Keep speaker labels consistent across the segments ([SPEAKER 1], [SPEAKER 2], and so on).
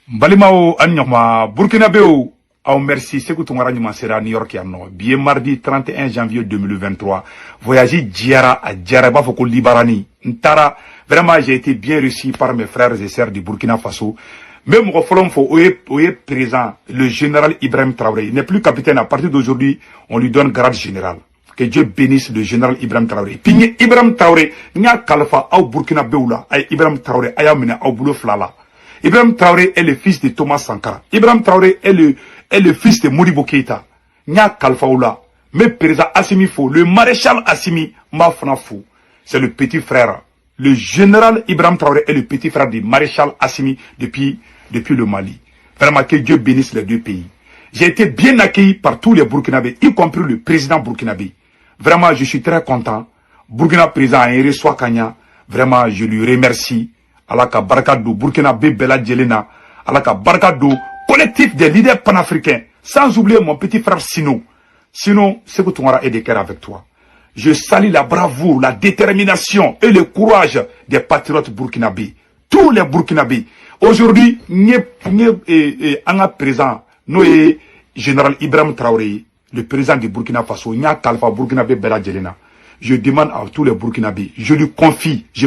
[SPEAKER 1] Balimao Anyama, Burkinabéo, au merci, c'est que ton rang sera à New York. Bien mardi 31 janvier 2023, voyager Djara à Djaraba Foko Libarani. Ntara, vraiment j'ai été bien reçu par mes frères et sœurs du Burkina Faso. Même au Folomfo, où est présent le général Ibrahim Traoré. Il n'est plus capitaine. À partir d'aujourd'hui, on lui donne grade général. Que Dieu bénisse le général Ibrahim Traoré. Puis Ibrahim Traoré, Nya Kalfa, au Burkina Beoula, Ibrahim Traoré, Ayamina, au Boulot Flala. Ibrahim Traoré est le fils de Thomas Sankara. Ibrahim Traoré est le fils de Modibo Keïta. Nya Kalfa Oula. Mais président Assimi Fo, le maréchal Assimi Mafna Fo, c'est le petit frère. Le général Ibrahim Traoré est le petit frère du maréchal Assimi depuis le Mali. Vraiment que Dieu bénisse les deux pays. J'ai été bien accueilli par tous les Burkinabés, y compris le président burkinabé. Vraiment, je suis très content. Burkina président Henri Swakanya, vraiment, je lui remercie. Alaka Barakadou, Burkinabé Bela Djelena, Alaka Barakadou, collectif des leaders panafricains, sans oublier mon petit frère Sino. Sinon, c'est que tu auras aidé cœur avec toi. Je salue la bravoure, la détermination et le courage des patriotes burkinabés. Tous les Burkinabés. Aujourd'hui, nous sommes présents. Nous sommes général Ibrahim Traoré, le président du Burkina Faso, Nya Kalfa Burkinabé Bela Djelena. Je demande à tous les Burkinabés, je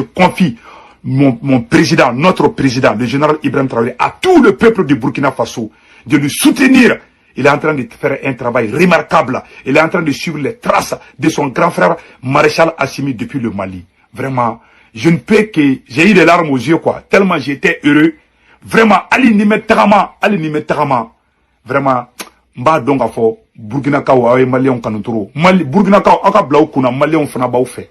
[SPEAKER 1] confie mon président, notre président, le général Ibrahim Traoré, à tout le peuple du Burkina Faso, de le soutenir. Il est en train de faire un travail remarquable. Il est en train de suivre les traces de son grand frère, maréchal Assimi, depuis le Mali. Vraiment, je ne peux que... J'ai eu des larmes aux yeux, quoi. Tellement j'étais heureux. Vraiment, Alinime Tarama. Vraiment, mba donga fo, Burkina Kao, awe Malion Kanuturo. Burkina Kao, aka blau kuna, Malion fana bao fait.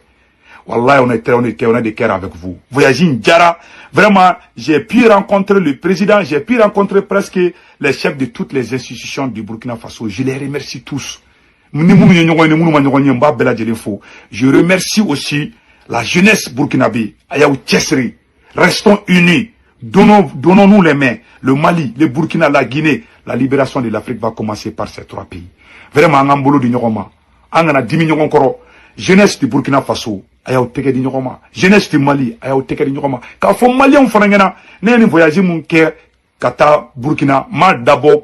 [SPEAKER 1] Wallah, on est de cœur avec vous. Voyaging Djara, vraiment, j'ai pu rencontrer le président, j'ai pu rencontrer presque les chefs de toutes les institutions du Burkina Faso. Je les remercie tous. Je remercie aussi la jeunesse burkinabé. Ayaou Tchesri. Restons unis. Donnons-nous les mains. Le Mali, le Burkina, la Guinée. La libération de l'Afrique va commencer par ces trois pays. Vraiment, Angambolo du Nyogoma. Angana Diminuon Koro. Jeunesse du Burkina Faso. Ayaw teke di nyogoma. Jeunesse du Mali, ayaw teke di nyogoma. Ka fo Malien fanangena, né voyager mon cœur, kata Burkina, mal d'abord,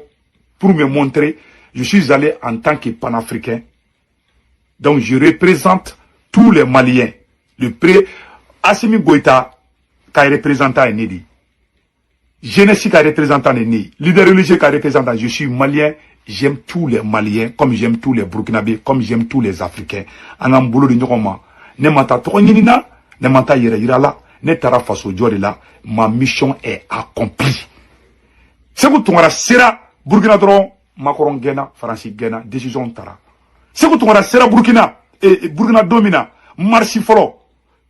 [SPEAKER 1] pour me montrer, je suis allé en tant que panafricain. Donc je représente tous les Maliens. Assimi Goïta, qui est représentant à Nedi. Jeunesse qui est représentant à Nedi. Leader religieux qui est représentant, je suis Malien. J'aime tous les Maliens, comme j'aime tous les Burkinabés, comme j'aime tous les Africains. Angambolo di nyogoma. Ne mata tokonina, ne mata yirala, ne tara faso la, ma mission est accomplie. C'est que tu auras sera Burkina dron, Macron gena, Francis gena, décision tara. C'est que tu auras sera Burkina, et Burkina domina, marchi folo.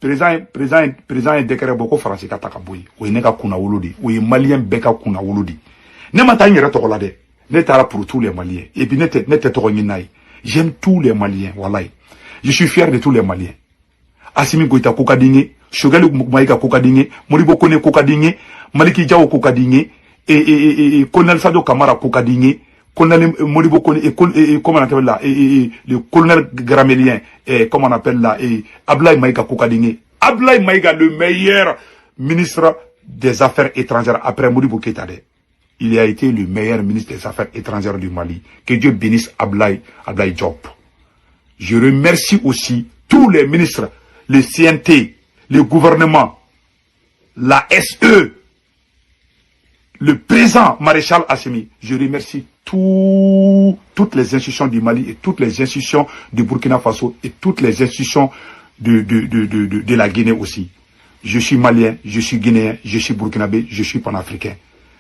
[SPEAKER 1] Président décret beaucoup Francis katakaboui, ou neka kuna wuludi, ou malien beka kuna wuludi. Ne mata yira tokolade, ne tara pour tous les Maliens, et puis ne te tokoninaï. J'aime tous les Maliens, wallahi. Je suis fier de tous les Maliens. Assimi Goïta Kokadinge, Shogali Maïka Kokadinge, Moribo Kone Kokadinge, Maliki Diao Kokadinge, et Colonel Sado Kamara Kokadinge, Colonel Moribo Kone, et comment on appelle là, le colonel Gramélien, et comment on appelle là, et Ablaï Maïka Kokadinge. Ablaï Maïka, le meilleur ministre des Affaires étrangères après Moribo Keïtade. Il a été le meilleur ministre des Affaires étrangères du Mali. Que Dieu bénisse Ablaï Diop. Je remercie aussi tous les ministres, le CNT, le gouvernement, la SE, le président maréchal Assimi. Je remercie toutes les institutions du Mali et toutes les institutions du Burkina Faso et toutes les institutions de la Guinée aussi. Je suis malien, je suis guinéen, je suis burkinabé, je suis panafricain.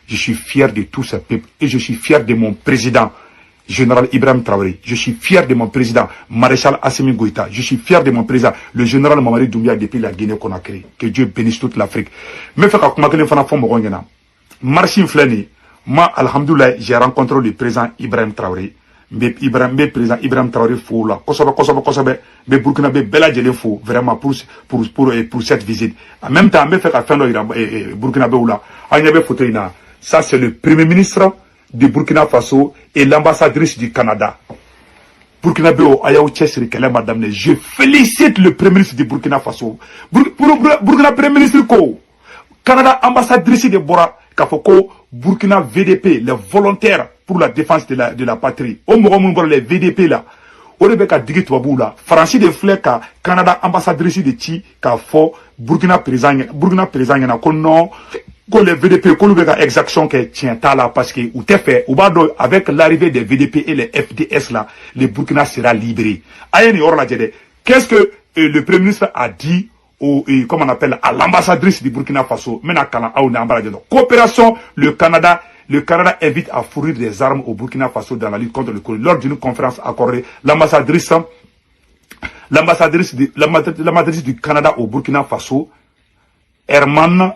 [SPEAKER 1] Je suis fier de tous ces peuples et je suis fier de mon président, général Ibrahim Traoré. Je suis fier de mon président, maréchal Assimi Goïta. Je suis fier de mon président, le général Mamadi Doumbia depuis la Guinée-Conakry. Que Dieu bénisse toute l'Afrique. Mais fait que Marching Fleni, moi, alhamdoulilah, j'ai rencontré le président Ibrahim Traoré. Mais président Ibrahim Traoré fou là. Kosobe, mais Burkinabé Bela Djelé fou, vraiment pour cette visite. En même temps, mais fait qu'à fin de Burkinabé ou là, ça c'est le premier ministre du Burkina Faso et l'ambassadrice du Canada. Burkinabé Ayaou Tchesri, madame, je félicite le premier ministre du Burkina Faso. Burkina premier ministre Canada ambassadrice de Bora, Kafoko, Burkina VDP, les volontaires pour la défense de la patrie. Au moment les VDP là, au lieu de dire tout là, Francis de Fleur, Canada ambassadrice de Ti, Kafo, Burkina président, non, que les VDP, que le exaction que tient là, parce que, ou t'es fait, ou avec l'arrivée des VDP et les FDS là, le Burkina sera libéré. Qu'est-ce que le Premier ministre a dit comment on appelle, à l'ambassadrice du Burkina Faso, coopération, le Canada invite à fournir des armes au Burkina Faso dans la lutte contre le Covid. Lors d'une conférence accordée, l'ambassadrice du Canada au Burkina Faso, Liane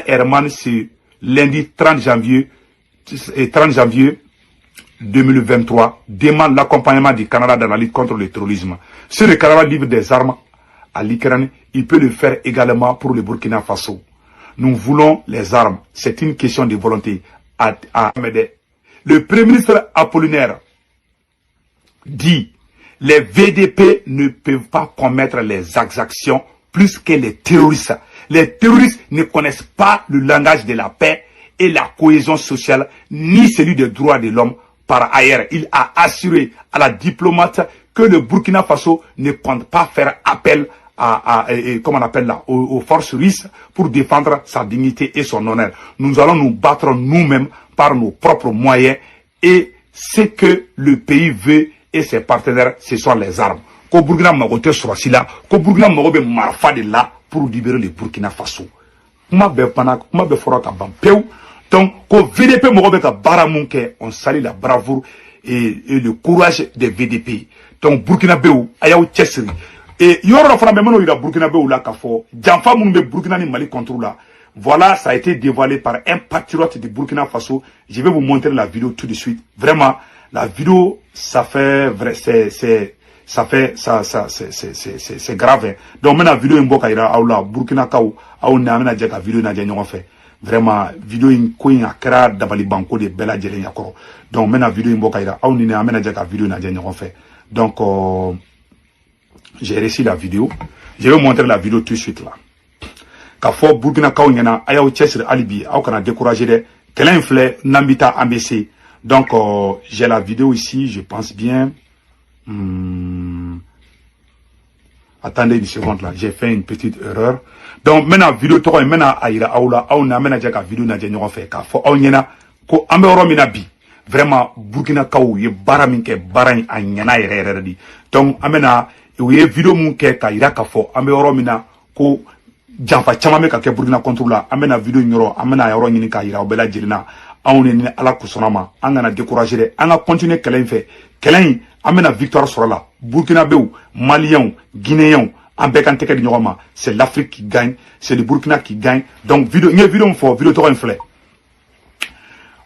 [SPEAKER 1] Herman, c'est lundi 30 janvier 2023, demande l'accompagnement du Canada dans la lutte contre le terrorisme. Si le Canada livre des armes à l'Ukraine, il peut le faire également pour le Burkina Faso. Nous voulons les armes. C'est une question de volonté. Le Premier ministre Apollinaire dit, les VDP ne peuvent pas commettre les exactions plus que les terroristes. Les terroristes ne connaissent pas le langage de la paix et la cohésion sociale, ni celui des droits de l'homme. Par ailleurs, il a assuré à la diplomate que le Burkina Faso ne compte pas faire appel comment on appelle là, aux forces russes pour défendre sa dignité et son honneur. Nous allons nous battre nous-mêmes par nos propres moyens et ce que le pays veut et ses partenaires, ce sont les armes. Ko Burkina Magote soit là, ko Burkina Magobe marfa de là pour libérer le Burkina Faso. Donc, ko VDP Magobe ka baramunke, on salue la bravoure et le courage des VDP. Donc, Burkina Béou, ayaou tchesri. Et il y aura un Burkina Béou là, Janfa Moumbe Burkina ni Mali contre là. Voilà, ça a été dévoilé par un patriote du Burkina Faso. Je vais vous montrer la vidéo tout de suite. Vraiment, la vidéo, ça fait vrai, c'est grave. Hein. Donc, maintenant, la vidéo, Burkina Kao, la vidéo, vraiment, vidéo, a créé d'abali banco de Bella Djele Yakoro. Donc, maintenant, la vidéo, donc, j'ai réussi la vidéo. Je vais vous montrer la vidéo tout de suite là. Kafo Burkina Kao Nyana, Ayaou Tchesre Alibi, Aokana découragé de Kelen Flé, Nambita AMBC. Donc, j'ai la vidéo ici, je pense bien. Attendez une seconde là, j'ai fait une petite erreur. Donc, maintenant, vidéo Toro, maintenant, Aïra Aoula, Aouna, maintenant, j'ai la vidéo Nadjanyo fait. Kafo Aouniana, Ko Ambeoro Minabi. Vraiment, Burkina Kao, ye Baraminke, Baran, Anyana, Eredi. Donc, amena, ye vidéo Munke, Kaira Kafo, Ambeoro Mina, Ko Janfa Chamame, Kake Burkina Controla, amena vidéo Niro, amena Yoro Nini Kaira, Obela Jirina, Aouni, Ala Kusonama, Angana découragé, Anga continue Kelen fait. Kelen, amena victoire sur là. Burkina Béou, Malien, Guinéen, Ambekanteke de Noroma, c'est l'Afrique qui gagne, c'est le Burkina qui gagne. Donc, vidéo Toro Inflé.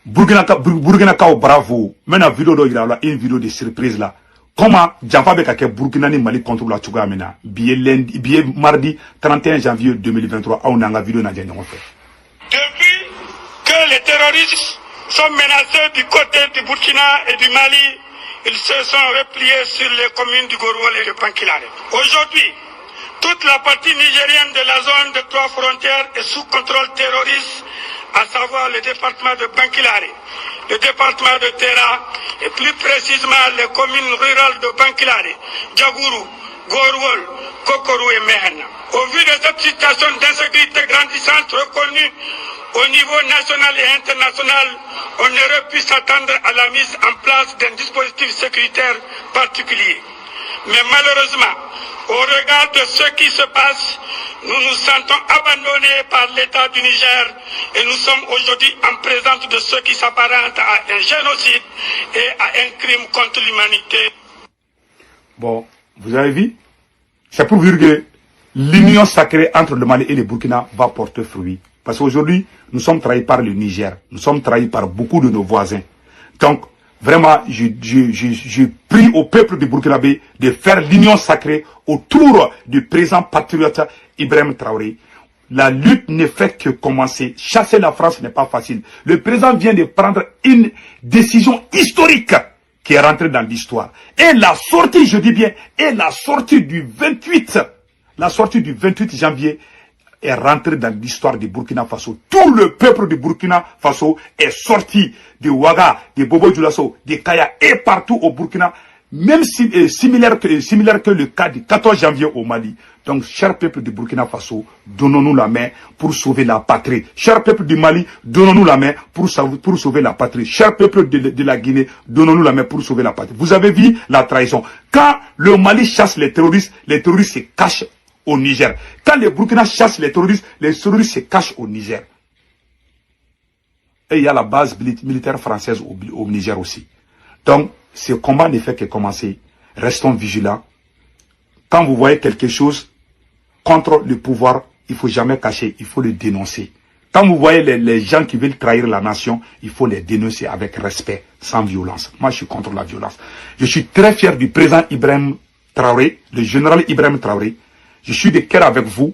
[SPEAKER 1] Burkina Kao, bravo. Maintenant, vidéo il y a une vidéo de surprise là. Comment Janfa Bekake Burkina ni Mali contre la Tchougamena. Billet mardi 31 janvier 2023. On a la vidéo Depuis
[SPEAKER 2] que les terroristes sont menacés du côté du Burkina et du Mali, ils se sont repliés sur les communes du Gorwal et de Pankilare. Aujourd'hui, toute la partie nigérienne de la zone de 3 frontières est sous contrôle terroriste, à savoir le département de Bankilare, le département de Terra et plus précisément les communes rurales de Bankilare, Djagourou, Gorwal, Kokorou et Mehena. Au vu de cette situation d'insécurité grandissante reconnue au niveau national et international, on aurait pu s'attendre à la mise en place d'un dispositif sécuritaire particulier. Mais malheureusement, au regard de ce qui se passe, nous nous sentons abandonnés par l'État du Niger et nous sommes aujourd'hui en présence de ce qui s'apparente à un génocide et à un crime contre l'humanité.
[SPEAKER 1] Bon, vous avez vu? C'est pour dire que l'union sacrée entre le Mali et le Burkina va porter fruit. Parce qu'aujourd'hui, nous sommes trahis par le Niger. Nous sommes trahis par beaucoup de nos voisins. Donc, vraiment, je prie au peuple du Burkinabé de faire l'union sacrée autour du président patriote Ibrahim Traoré. La lutte ne fait que commencer. Chasser la France n'est pas facile. Le président vient de prendre une décision historique qui est rentrée dans l'histoire. Et la sortie, je dis bien, et la sortie du 28 janvier est rentré dans l'histoire du Burkina Faso. Tout le peuple du Burkina Faso est sorti de Ouaga, de Bobo Dioulasso, de Kaya et partout au Burkina, même si, similaire que le cas du 14 janvier au Mali. Donc, cher peuple du Burkina Faso, donnons-nous la main pour sauver la patrie. Cher peuple du Mali, donnons-nous la main pour sauver la patrie. Cher peuple de la Guinée, donnons-nous la main pour sauver la patrie. Vous avez vu la trahison. Quand le Mali chasse les terroristes se cachent au Niger. Quand les Burkina chassent les terroristes se cachent au Niger. Et il y a la base militaire française au Niger aussi. Donc, ce combat n'est fait que commencer. Restons vigilants. Quand vous voyez quelque chose contre le pouvoir, il ne faut jamais cacher, il faut le dénoncer. Quand vous voyez les gens qui veulent trahir la nation, il faut les dénoncer avec respect, sans violence. Moi, je suis contre la violence. Je suis très fier du président Ibrahim Traoré, le général Ibrahim Traoré. Je suis de cœur avec vous.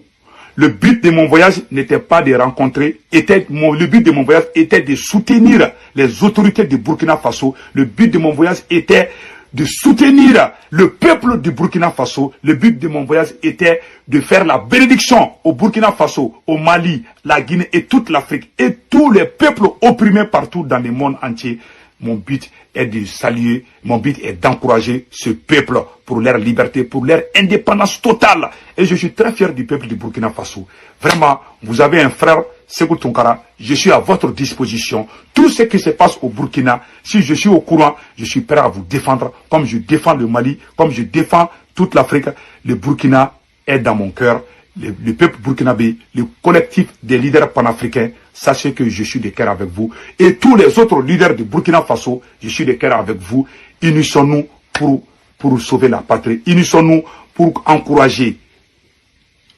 [SPEAKER 1] Le but de mon voyage n'était pas de rencontrer, le but de mon voyage était de soutenir les autorités du Burkina Faso. Le but de mon voyage était de soutenir le peuple du Burkina Faso. Le but de mon voyage était de faire la bénédiction au Burkina Faso, au Mali, la Guinée et toute l'Afrique et tous les peuples opprimés partout dans le monde entier. Mon but est de saluer, mon but est d'encourager ce peuple pour leur liberté, pour leur indépendance totale. Et je suis très fier du peuple du Burkina Faso. Vraiment, vous avez un frère, Sékou Tounkara, je suis à votre disposition. Tout ce qui se passe au Burkina, si je suis au courant, je suis prêt à vous défendre, comme je défends le Mali, comme je défends toute l'Afrique. Le Burkina est dans mon cœur. Le peuple burkinabé, le collectif des leaders panafricains, sachez que je suis de cœur avec vous. Et tous les autres leaders du Burkina Faso, je suis de cœur avec vous. Unissons-nous pour sauver la patrie. Unissons-nous pour encourager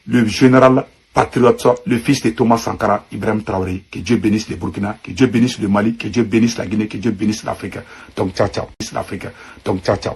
[SPEAKER 1] le général patriote, le fils de Thomas Sankara, Ibrahim Traoré. Que Dieu bénisse le Burkina, que Dieu bénisse le Mali, que Dieu bénisse la Guinée, que Dieu bénisse l'Afrique. Donc, ciao, ciao. L'Afrique. Donc, ciao, ciao.